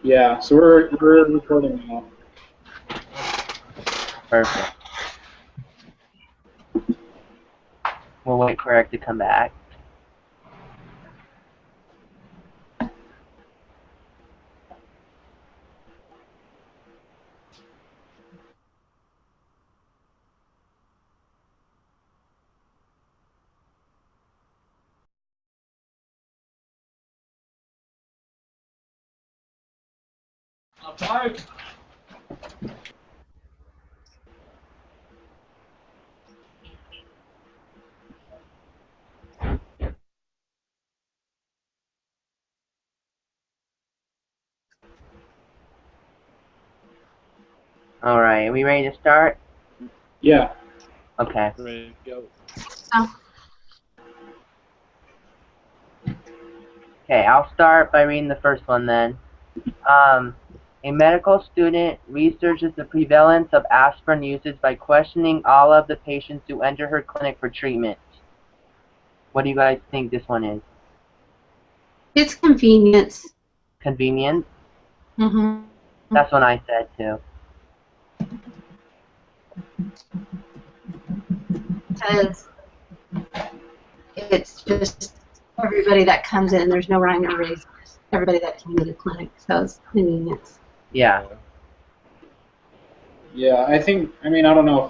Yeah, so we're recording now. Perfect. We'll wait for Eric to come back. Alright, are we ready to start? Yeah. Okay. Ready to go. Okay, I'll start by reading the first one then. A medical student researches the prevalence of aspirin usage by questioning all of the patients who enter her clinic for treatment. What do you guys think this one is? It's convenience. Convenience? Mm-hmm. That's what I said too. Because it's just everybody that comes in, there's no rhyme or reason. Everybody that came to the clinic, so it's convenience. Yeah. Yeah, I don't know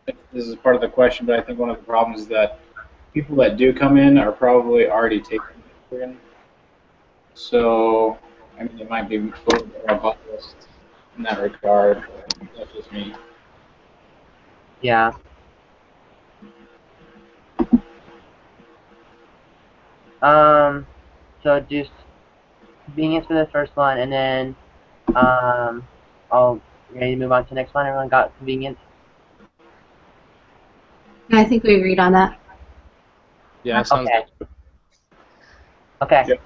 if this is part of the question, but I think one of the problems is that people that do come in are probably already taking aspirin. So, it might be a little bit more biased in that regard. That's just me. Yeah. So just convenience for the first one, and then, ready to move on to the next one? Everyone got convenience? I think we agreed on that. Yeah, sounds good. Okay. Yep.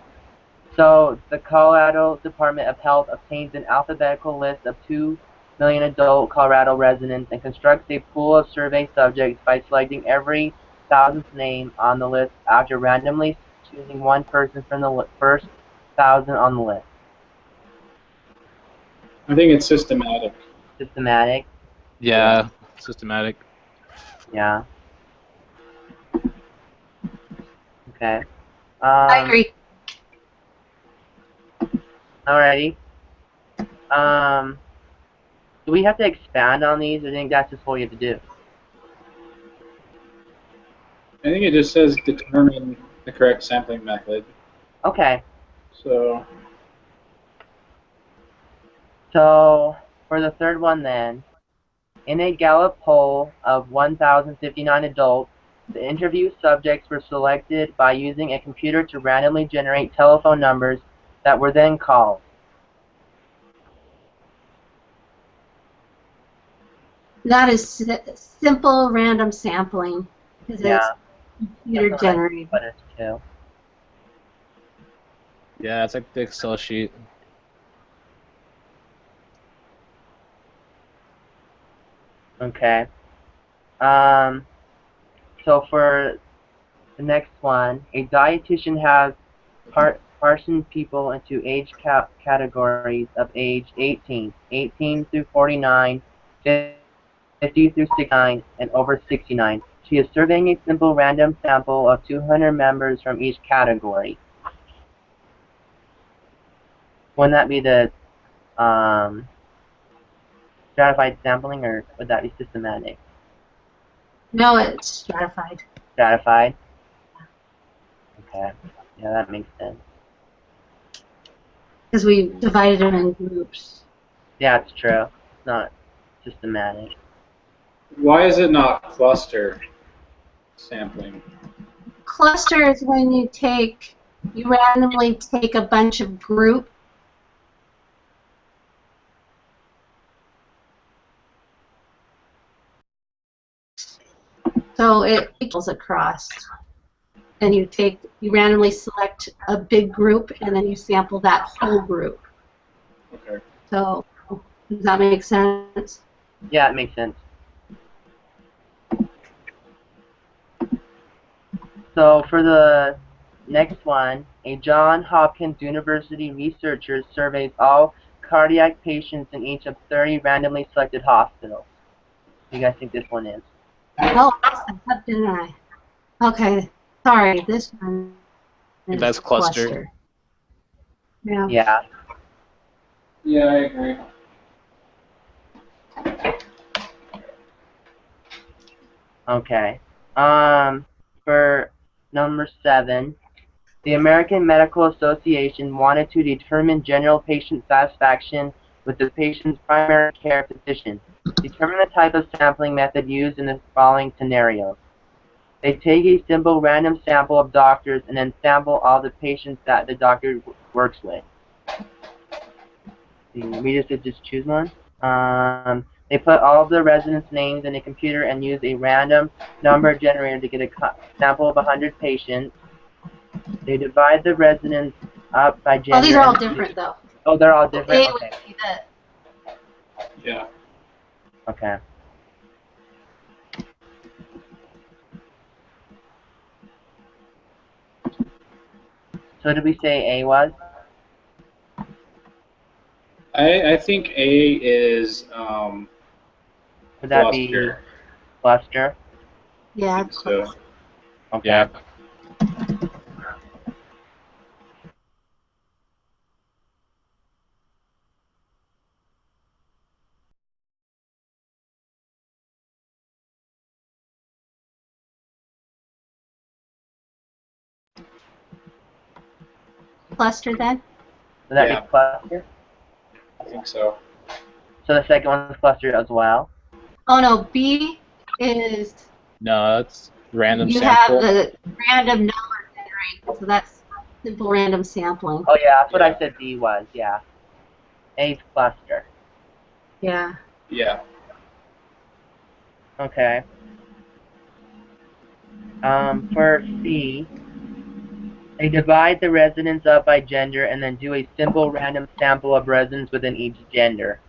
So the Colorado Department of Health obtains an alphabetical list of 2 million adult Colorado residents and constructs a pool of survey subjects by selecting every 1,000th name on the list after randomly choosing one person from the first 1,000 on the list. I think it's systematic. Systematic? Yeah, systematic. Yeah. Okay. I agree. Alrighty. Do we have to expand on these, or do you think that's just what we have to do? I think it just says determine the correct sampling method. Okay. So for the third one then, in a Gallup poll of 1,059 adults, the interview subjects were selected by using a computer to randomly generate telephone numbers that were then called. That is simple random sampling because Yeah. it's computer generated. But it's too. Yeah, it's like the Excel sheet. Okay. So for the next one, a dietitian has parsed people into age categories of age 18 through 49, 50 through 69, and over 69. She is surveying a simple random sample of 200 members from each category. Wouldn't that be the stratified sampling, or would that be systematic? No, it's stratified. Stratified? Okay. Yeah, that makes sense. Because we divided them in groups. Yeah, it's true. It's not systematic. why is it not cluster sampling? Cluster is when you randomly take a bunch of group. So it equals across. And you randomly select a big group and then you sample that whole group. Okay. So does that make sense? Yeah, it makes sense. So for the Next one, a Johns Hopkins University researcher surveys all cardiac patients in each of 30 randomly selected hospitals. What do you guys think this one is? Oh, I messed up, didn't I? Okay, sorry. This one is That's cluster. Yeah. Yeah. Yeah, I agree. Okay. For number 7, the American Medical Association wanted to determine general patient satisfaction with the patient's primary care physician. Determine the type of sampling method used in the following scenarios. They take a simple random sample of doctors and then sample all the patients that the doctor works with. We just choose one. They put all of the residents' names in a computer and use a random number generator to get a sample of 100 patients. They divide the residents up by gender. Oh, these are all different, though. Oh, they're all different? A would Okay. be the Yeah. Okay. So did we say A was? I think A is Would that cluster. be cluster? yeah. So Okay. Yeah. Cluster then. Would that Yeah. be cluster? I think so. So the second one is cluster as well. Oh no, B is No, that's random you sample. have the random number generated, so that's simple random sampling. Oh yeah, that's what Yeah. I said B was. Yeah. A's cluster. Yeah. Yeah. Okay. For C, they divide the residents up by gender and then do a simple random sample of residents within each gender.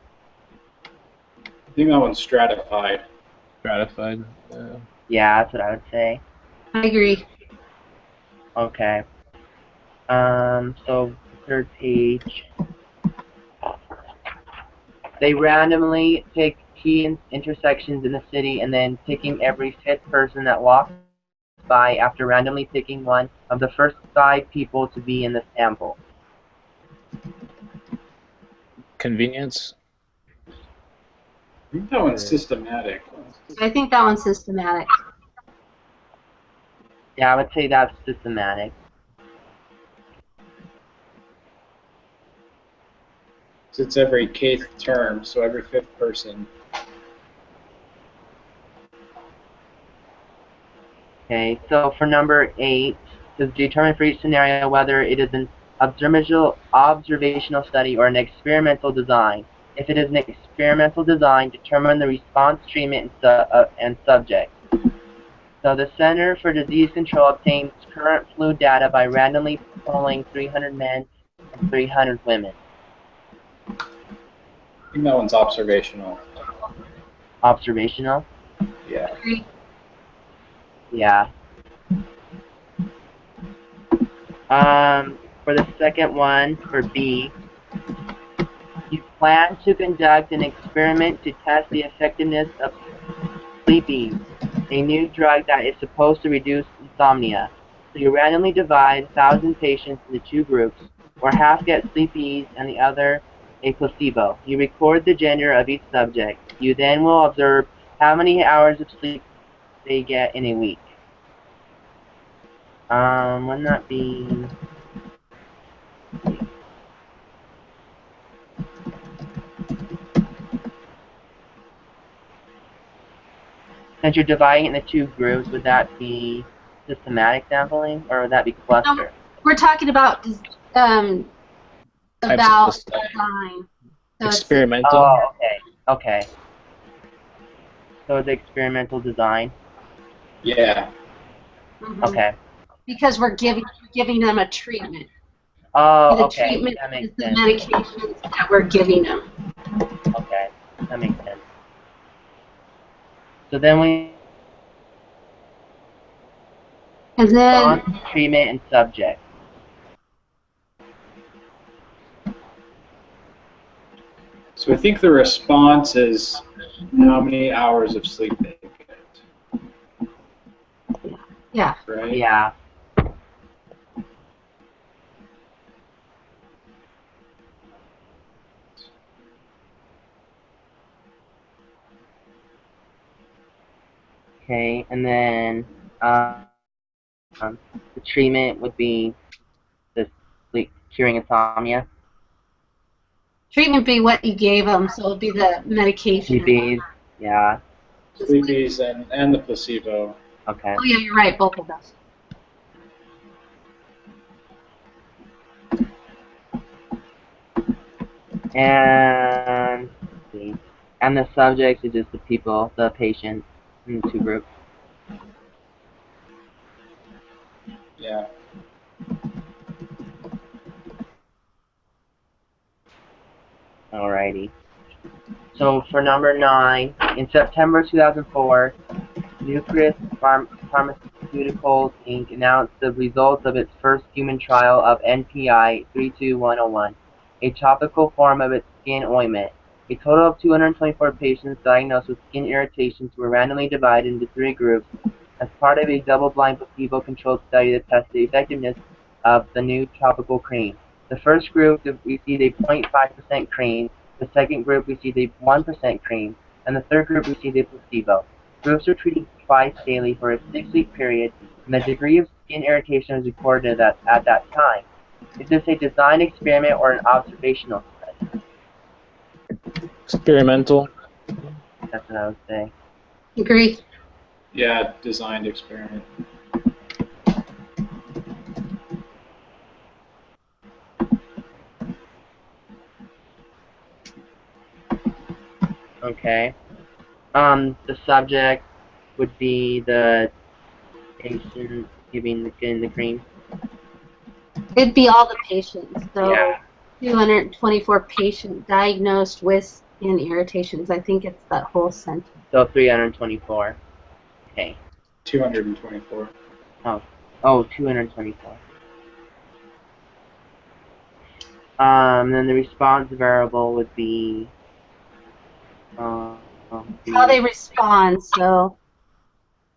I think that one's stratified. Stratified. Yeah, that's what I would say. I agree. Okay. So third page. They randomly pick key intersections in the city and then picking every 5th person that walks by after randomly picking one of the first 5 people to be in the sample. Convenience. I think that one's systematic. I think that one's systematic. Yeah, I would say that's systematic. So it's every kth term, so every 5th person. Okay, so for number 8, to determine for each scenario whether it is an observational study or an experimental design. If it is an experimental design, determine the response, treatment, and subject. So the Center for Disease Control obtains current flu data by randomly polling 300 men and 300 women. I think that one's observational. Observational? Yeah. Agree. Yeah. For the second one, for B, you plan to conduct an experiment to test the effectiveness of sleeping, a new drug that is supposed to reduce insomnia. So you randomly divide 1,000 patients into 2 groups, where half get sleep-ease and the other a placebo. You record the gender of each subject. You then will observe how many hours of sleep they get in a week. Wouldn't that be... Since you're dividing it into 2 groups, would that be systematic sampling, or would that be cluster? We're talking about Types about of study. design. So it's- Experimental. Oh, okay. Okay. So it's experimental design. Yeah. Mhm. Okay. Because we're giving them a treatment. Oh, The okay. treatment That is makes the sense. medications that we're giving them. Okay. That makes sense. So then And then, Response, treatment, and subject. So I think the response is how many hours of sleep they get, yeah. right? Yeah. Okay, and then the treatment would be the sleep curing insomnia. Treatment be what you gave them, so it'd be the medication. TBs. Yeah. Sleepies and the placebo. Okay. Oh yeah, you're right, both of those. And let's see. And the subjects are just the people, the patients, in the two groups. Yeah. Alrighty. So for number 9, in September 2004, Nucleus Pharmaceuticals Inc. announced the results of its first human trial of NPI 32101, a topical form of its skin ointment. A total of 224 patients diagnosed with skin irritations were randomly divided into 3 groups as part of a double-blind placebo-controlled study that tested the effectiveness of the new topical cream. The first group received a 0.5% cream, the second group received a 1% cream, and the third group received a placebo. Groups were treated twice daily for a 6-week period, and the degree of skin irritation was recorded at that time. Is this a design experiment or an observational study? Experimental. That's what I would say. Agree. Yeah, designed experiment. Okay. The subject would be the patient getting the cream. It'd be all the patients. So Yeah. 224 patients diagnosed with skin irritations. I think it's that whole sentence. So 324. Okay. 224. Oh, 224. Then the response variable would be How they respond. So,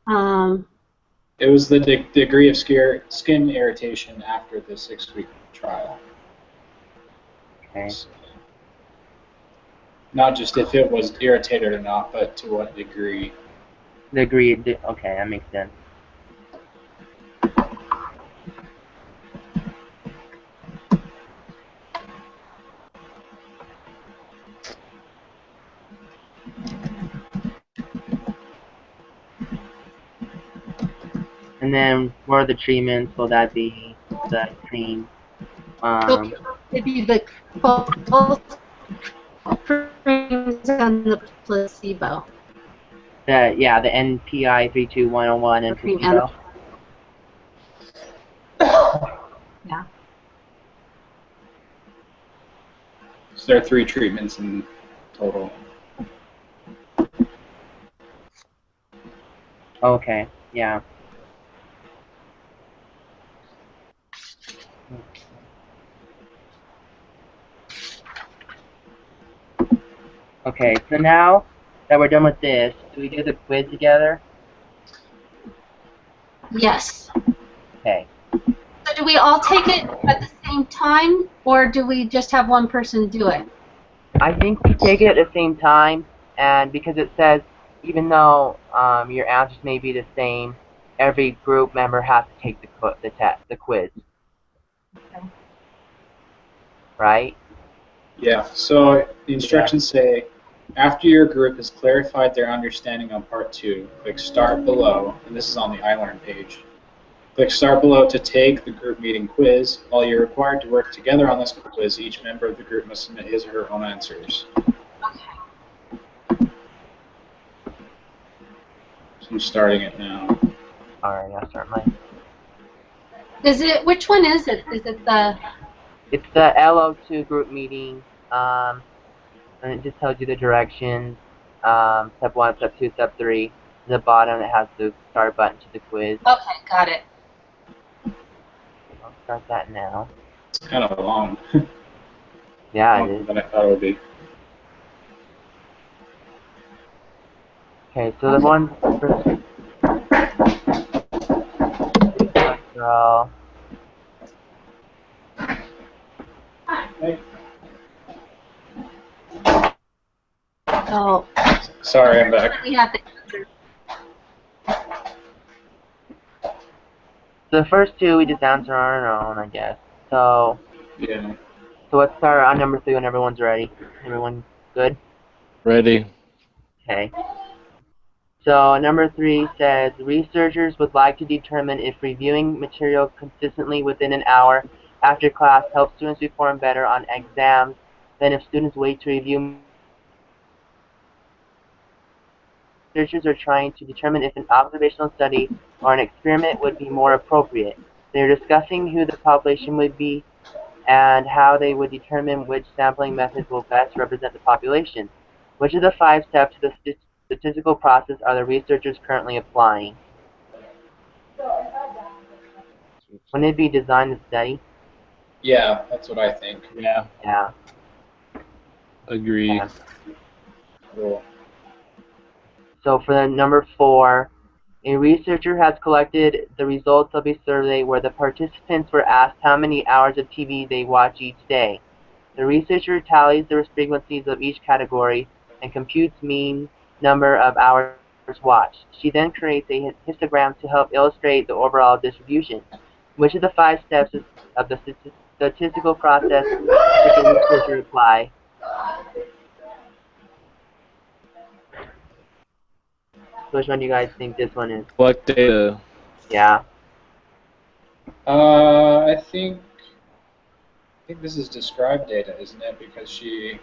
It was the degree of skin irritation after the 6-week trial. okay. Not just if it was irritated or not, but to what degree. Okay, that makes sense. And then what are the treatments? Will that be the cream? it'd be the both creams and the placebo. The NPI 32101 and Cream placebo. Yeah. So there are 3 treatments in total. Okay, yeah. Okay, so now that we're done with this, do we do the quiz together? Yes. Okay. So do we all take it at the same time, or do we just have one person do it? I think we take it at the same time, and because it says even though your answers may be the same, every group member has to take the quiz. Okay. Right? Yeah, so the instructions say, after your group has clarified their understanding on part 2, click Start Below, and this is on the iLearn page. Click Start Below to take the group meeting quiz. While you're required to work together on this quiz, each member of the group must submit his or her own answers. Okay. So I'm starting it now. Alright, I'll start mine. Which one is it? Is it the... It's the LO2 group meeting, and it just tells you the directions, step 1, step 2, step 3. At the bottom it has the start button to the quiz. Okay, got it. I'll start that now. It's kind of long. Yeah, it Longer is. than I thought it would be. Okay, so the one for cholesterol. So Sorry, I'm back. we have to answer. So the first two we just answer on our own, I guess. So Yeah. let's start on number 3 when everyone's ready. Everyone good? Ready. Okay. So number 3 says researchers would like to determine if reviewing material consistently within an hour after class helps students perform better on exams than if students wait to review. Researchers are trying to determine if an observational study or an experiment would be more appropriate. They are discussing who the population would be and how they would determine which sampling methods will best represent the population. Which of the 5 steps to the statistical process are the researchers currently applying? Wouldn't it be design the study? Yeah, that's what I think. Yeah. Yeah. Agree. Yeah. Cool. So for the number 4, a researcher has collected the results of a survey where the participants were asked how many hours of TV they watch each day. The researcher tallies the frequencies of each category and computes mean number of hours watched. She then creates a histogram to help illustrate the overall distribution. Which of the 5 steps of the statistical process did the researcher apply? So which one do you guys think this one is? Collect data. Yeah. I think this is described data, isn't it? Because She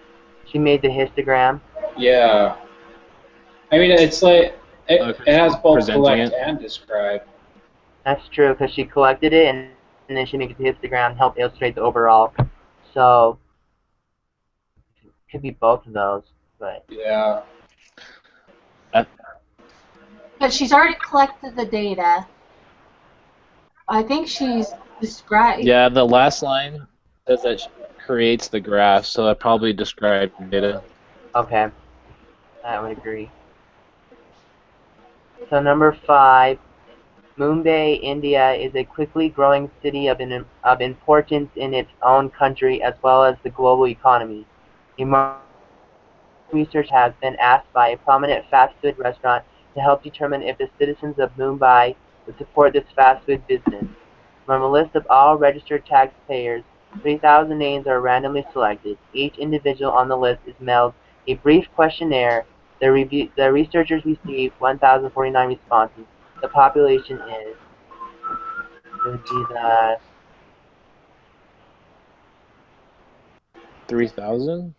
made the histogram. yeah. I mean, it's like it has both Presenting collect it. and describe. That's true, because she collected it and then she makes the histogram and help illustrate the overall. So it could be both of those, but Yeah. But she's already collected the data. I think she's described. Yeah, the last line says that she creates the graph, so that probably described data. okay, I would agree. So number 5, Mumbai, India is a quickly growing city of importance in its own country as well as the global economy. Research has been asked by a prominent fast food restaurant to help determine if the citizens of Mumbai would support this fast food business. From a list of all registered taxpayers, 3,000 names are randomly selected. Each individual on the list is mailed a brief questionnaire. The researchers received 1,049 responses. The population is, it would be the 3,000?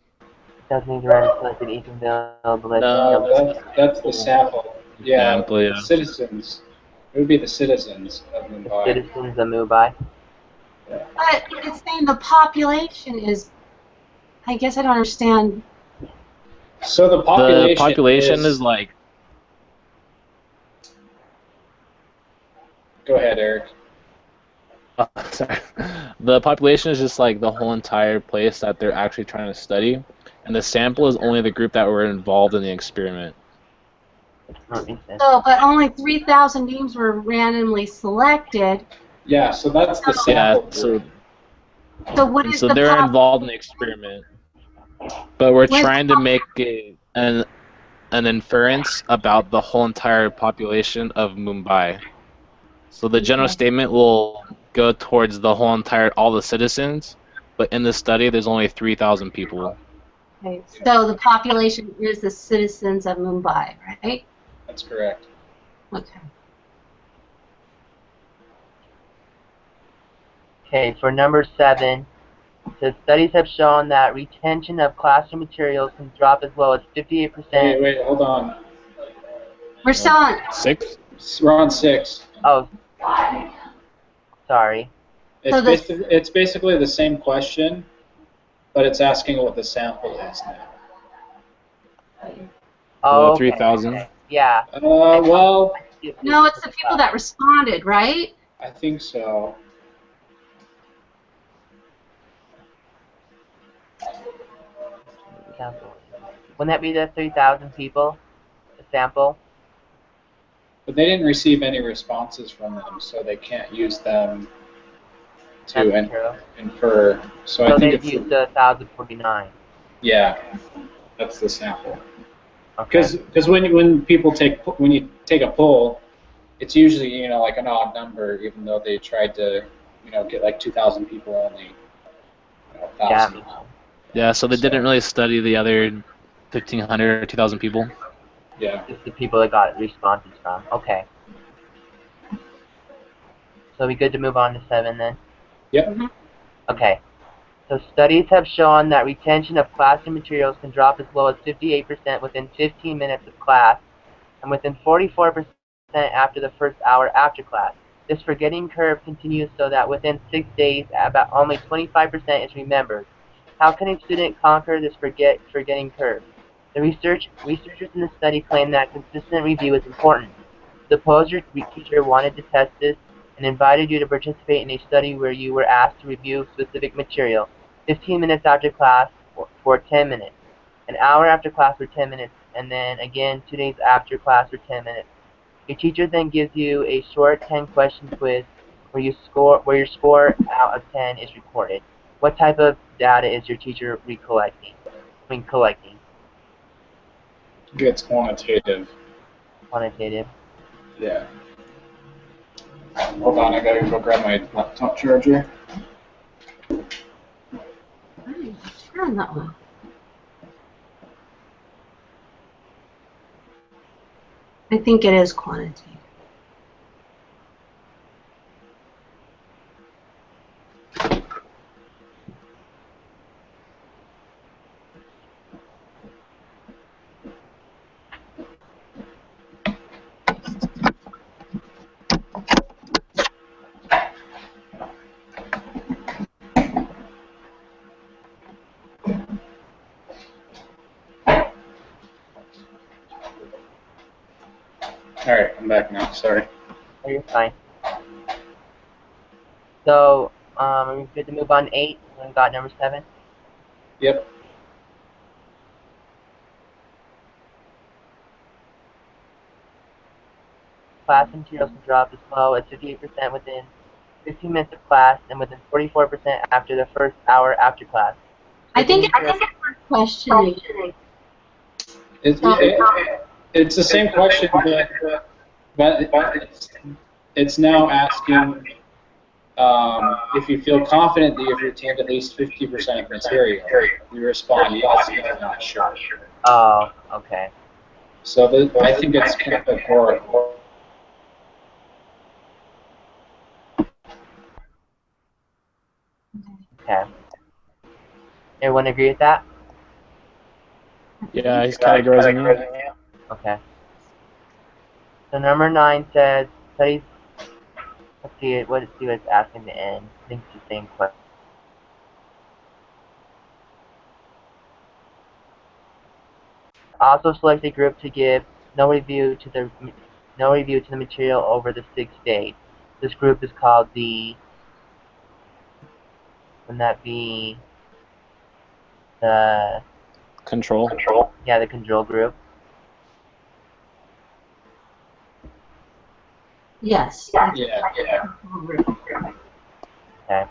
doesn't need to random selected each available list. No, That's the sample. Yeah, Sample, yeah. citizens. It would be the citizens of The Mumbai. citizens of Mumbai. But it's saying the population is. I guess I don't understand. So the population, The population is like, Go ahead, Eric. sorry. The population is just like the whole entire place that they're actually trying to study, and the sample is only the group that were involved in the experiment. That makes sense. So, but only 3,000 names were randomly selected. Yeah, so that's the Yeah, sample. so So what is so the they're involved in the experiment, but we're Where's trying the to make an inference about the whole entire population of Mumbai. So the general Okay. statement will go towards the whole entire, all the citizens, but in the study there's only 3,000 people. Okay, so the population is the citizens of Mumbai, right? That's correct. Okay. Okay, for number 7, the studies have shown that retention of classroom materials can drop as low as 58%. Wait, hold on. We're still on. 6? We're on 6. Oh, sorry. It's basically the same question, but it's asking what the sample is now. Oh, okay. 3,000. Yeah. Well, No, it's the people that responded, right? I think so. sample. Wouldn't that be the 3,000 people? The sample? But they didn't receive any responses from them, so they can't use them to That's true. infer. So I So think they've it's used the 1,049. yeah, that's the sample. Okay. Because when you take a poll, it's usually like an odd number, even though they tried to get like 2,000 people only. 1,000. Yeah. Yeah, so they didn't really study the other 1,500 or 2,000 people. Yeah. Just the people that got responses from. Okay. So we good to move on to 7 then? Yep. Okay. So studies have shown that retention of classroom materials can drop as low as 58% within 15 minutes of class and within 44% after the first hour after class. This forgetting curve continues so that within 6 days, about only 25% is remembered. How can a student conquer this forgetting curve? The researchers in the study claim that consistent review is important. Suppose your teacher wanted to test this and invited you to participate in a study where you were asked to review specific material 15 minutes after class for 10 minutes, an hour after class for 10 minutes, and then again 2 days after class for 10 minutes. Your teacher then gives you a short 10-question quiz where your score out of 10 is recorded. What type of data is your teacher collecting? It's quantitative. Quantitative. Yeah. Hold on, I gotta go grab my laptop charger. Turn that one. I think it is quantitative. All right, I'm back now. Sorry. Oh, you're fine. So, are we good to move on to 8? We got number 7. Yep. Class materials can drop as low as 58% within 15 minutes of class and within 44% after the first hour after class. I think it's questioning. It's the same question, but it's now asking if you feel confident that you've retained at least 50% of material. You respond yes, you're not sure. Oh, okay. So I think it's kind of rhetorical. Okay. Everyone agree with that? Yeah, he's categorizing you. Okay. So number 9 says studies. Let's see what it's asking to end. I think it's the same question. Also select a group to give no review to the material over the 6 days. This group is called the. Wouldn't that be the Control. Yeah, the control group. Yes. Yeah. Okay.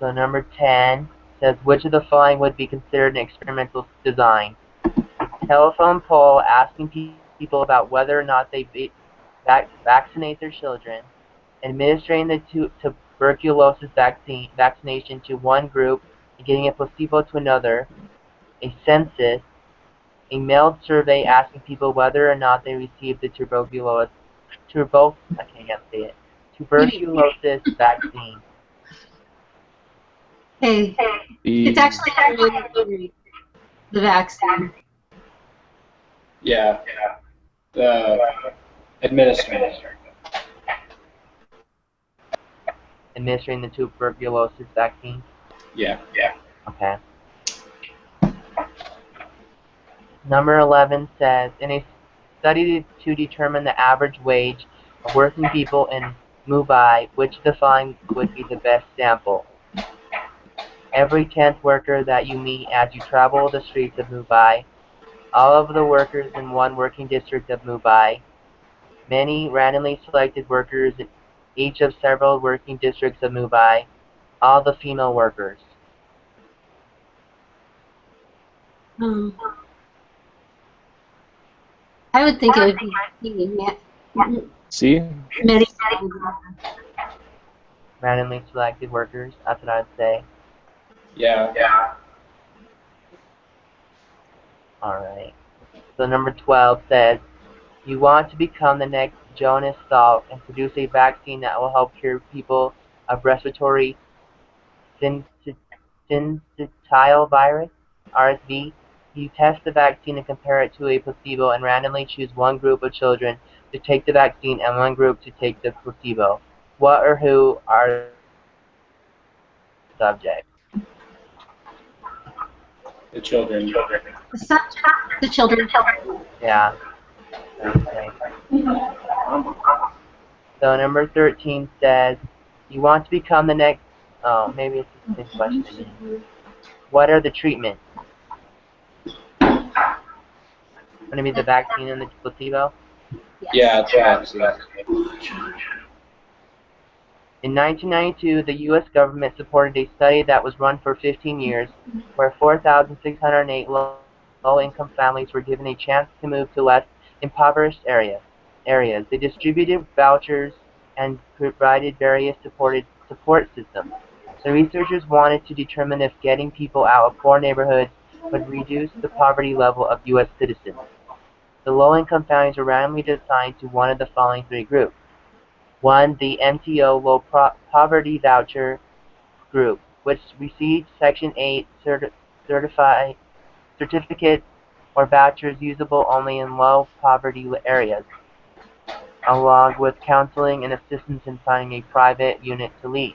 So number 10 says which of the following would be considered an experimental design? Telephone poll asking people about whether or not they vaccinate their children, administering the tuberculosis vaccination to one group and getting a placebo to another, a census, a mailed survey asking people whether or not they received the tuberculosis vaccine. Hey, it's actually the vaccine. Yeah. The administrator. Administering the tuberculosis vaccine? Yeah. Okay. Number 11 says, in a study to determine the average wage of working people in Mumbai, which of the following would be the best sample? every 10th worker that you meet as you travel the streets of Mumbai, all of the workers in one working district of Mumbai, many randomly selected workers in each of several working districts of Mumbai, all the female workers. I would think it would be See? many. Randomly selected workers, that's what I'd say. Yeah. Alright. So number 12 says, you want to become the next Jonas Salk and produce a vaccine that will help cure people of respiratory syncytial virus, RSV. You test the vaccine and compare it to a placebo and randomly choose one group of children to take the vaccine and one group to take the placebo. What or who are the subjects? The children. The subject, the children. Yeah. Okay. So number 13 says, you want to become the next, oh, maybe it's the same question again. What are the treatments? Going to be the vaccine and the placebo? Yes. Yeah. In 1992, the U.S. government supported a study that was run for 15 years, where 4,608 low-income families were given a chance to move to less impoverished areas. They distributed vouchers and provided various support systems. The researchers wanted to determine if getting people out of poor neighborhoods would reduce the poverty level of U.S. citizens. The low-income families were randomly assigned to one of the following three groups. 1. The MTO Low Poverty Voucher Group, which received Section 8 certificates or vouchers usable only in low poverty areas, along with counseling and assistance in finding a private unit to lease.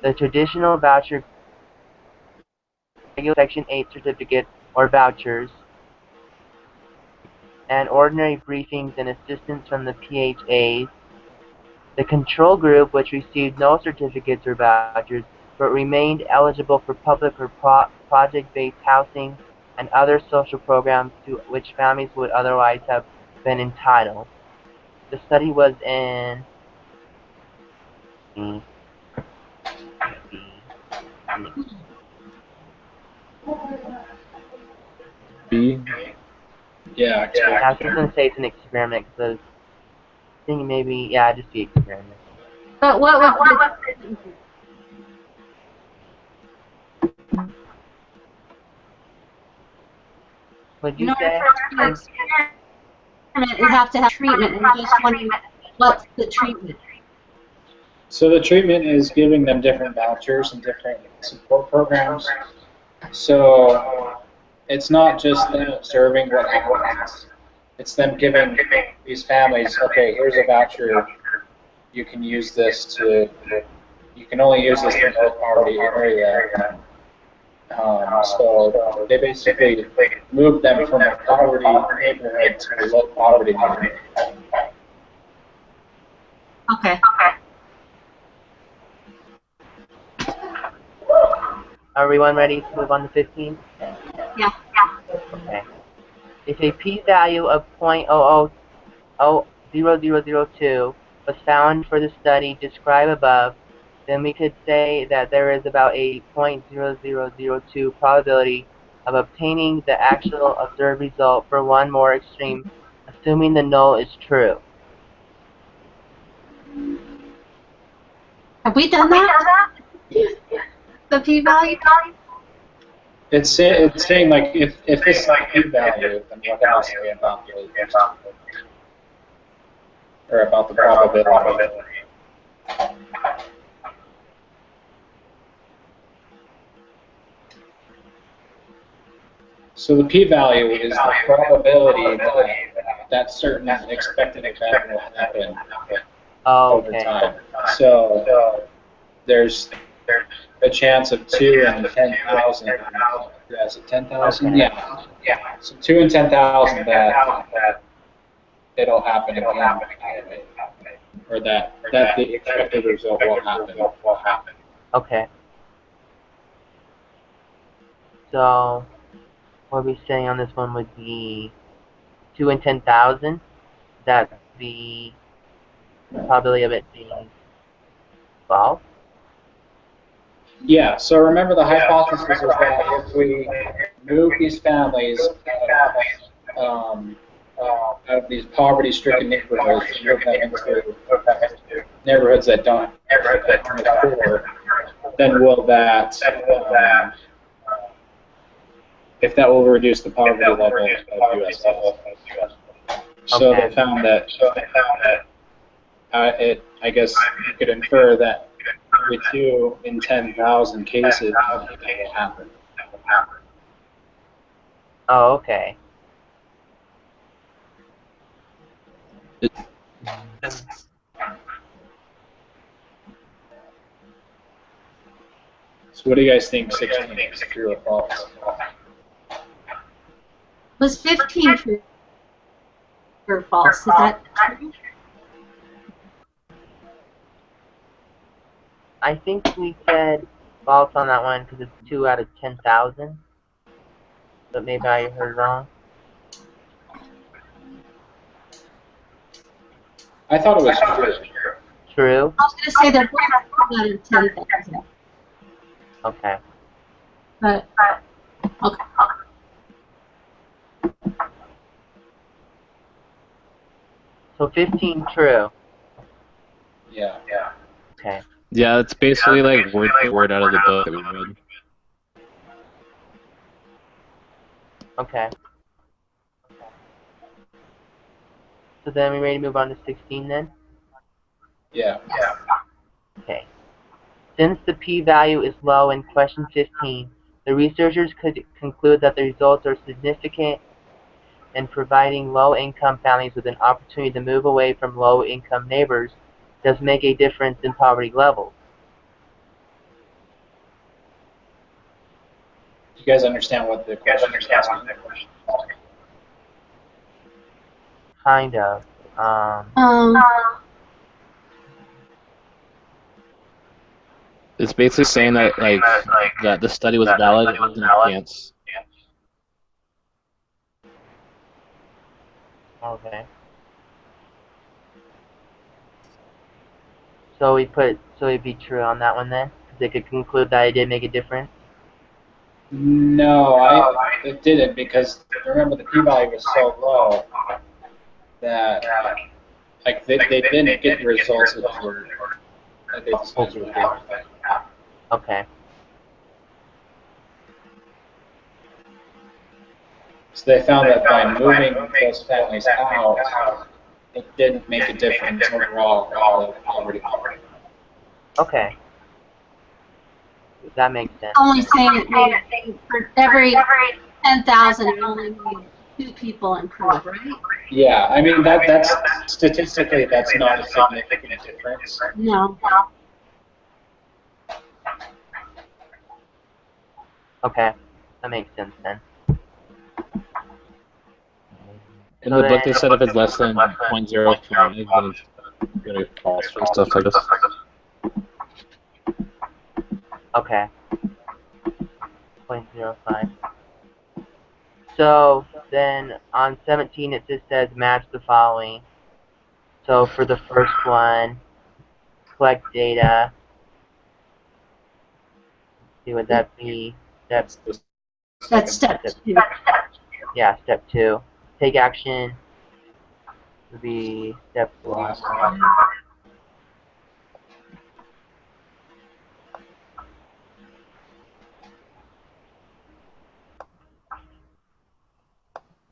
The traditional voucher regular Section 8 certificates or vouchers, and ordinary briefings and assistance from the PHAs. The control group, which received no certificates or vouchers, but remained eligible for public or project-based housing and other social programs to which families would otherwise have been entitled. The study was in B. Yeah. I was just going to say it's an experiment because I was thinking maybe, yeah, just the experiment. But what was Would in you order say? for it to be an experiment, you have to have treatment, and just wondering what's the treatment. So the treatment is giving them different vouchers and different support programs. So it's not just them observing what happens. It's them giving these families, okay, here's a voucher. You can use this to, you can only use this in low poverty area. So they basically move them from a poverty neighborhood to a low poverty neighborhood. Okay. Are everyone ready to move on to 15? Yeah. Okay. If a p-value of 0.0002 was found for the study described above, then we could say that there is about a 0.0002 probability of obtaining the actual observed result for one more extreme, assuming the null is true. Have we done that? The p-value? It's saying like if this is a p-value, then what can I say about the or about the probability? So the p-value is the probability that certain expected event will happen over time. So there's a chance of 2 in 10,000. Yeah, is it 10,000? Yeah. So 2 in 10,000 that it'll happen again, or that the expected result will happen. Okay. So what we're saying on this one would be 2 in 10,000. That'd be probability of it being false. Yeah, so remember the hypothesis is that if we move these families out of these poverty-stricken neighborhoods and move them into neighborhoods that don't have poor, then will that, if that will reduce the poverty level of U.S. So Okay. they found that I guess you could infer that every 2 in 10,000 cases that will happen. Oh, okay. So what do you guys think 16 is, true or false? Was 15 true or false? Is that true? I think we said false on that one because it's 2 out of 10,000. But maybe I heard wrong. I thought it was true. True? I was going to say they're both 2 out of 10,000. Okay. But, okay. So 15 true. Yeah. Okay. Yeah, it's basically like word for word out of the book that we read. Okay. So then we ready to move on to 16 then? Yeah. Okay. Since the p-value is low in question 15, the researchers could conclude that the results are significant in providing low-income families with an opportunity to move away from low-income neighbors does make a difference in poverty levels. Do you guys understand what the question is asking? Kind of. It's basically saying that that the study was valid, it wasn't a chance. Okay. So it'd be true on that one then? Because they could conclude that it did make a difference? No, it didn't, because remember the p-value was so low that like they didn't get the results that they supposed to have. Okay. So they found that by moving those families out, it didn't make a difference overall in the poverty. Okay. That makes sense. Only saying it made, for every 10,000, it only made 2 people improve, right? Yeah, I mean that's statistically that's not a significant difference. No. Okay. That makes sense then. In the book, they said if it's less than 0.05, then it's going to be false and stuff like this. Okay. 0.05. So then on 17 it just says match the following. So for the first one, collect data. See, would that be That's step 2. Yeah, step 2. Take action would be step 3. last one.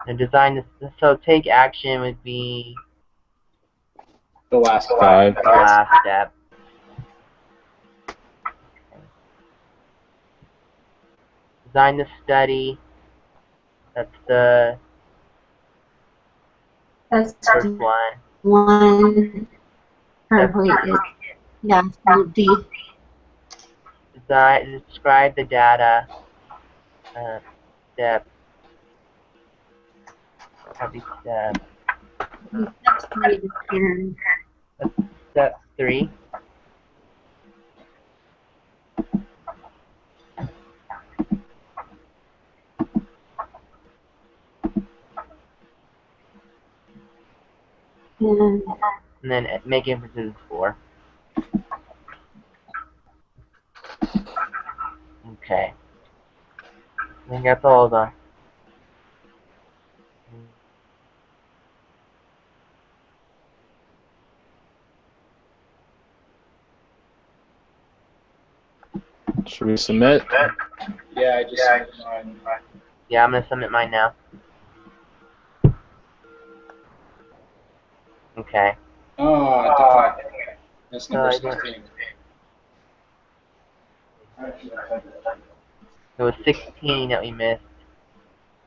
And design this. So take action would be The last 5. the last step. Design the study. That's the That's first one. one. Probably is, yeah, D. Describe the data. Step. Probably step. That's 3 here. Step 3. and then make inferences 4. Okay. I think that's all done. Should we submit? Yeah, I just Yeah, I'm gonna submit mine now. Okay. Oh, dang it. That's number I didn't- 16. It was 16 that we missed.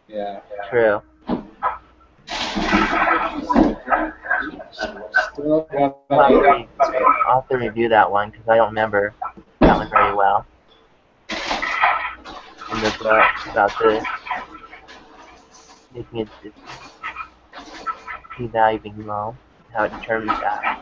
Yeah. True. Still got I'll have to review that one because I don't remember that one very well. In the book about the making its p-value being low, how it determines that.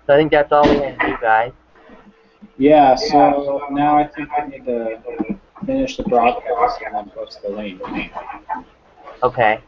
So I think that's all we have to do, guys. Yeah, so now I think we need to finish the broadcast and then post the link. Okay.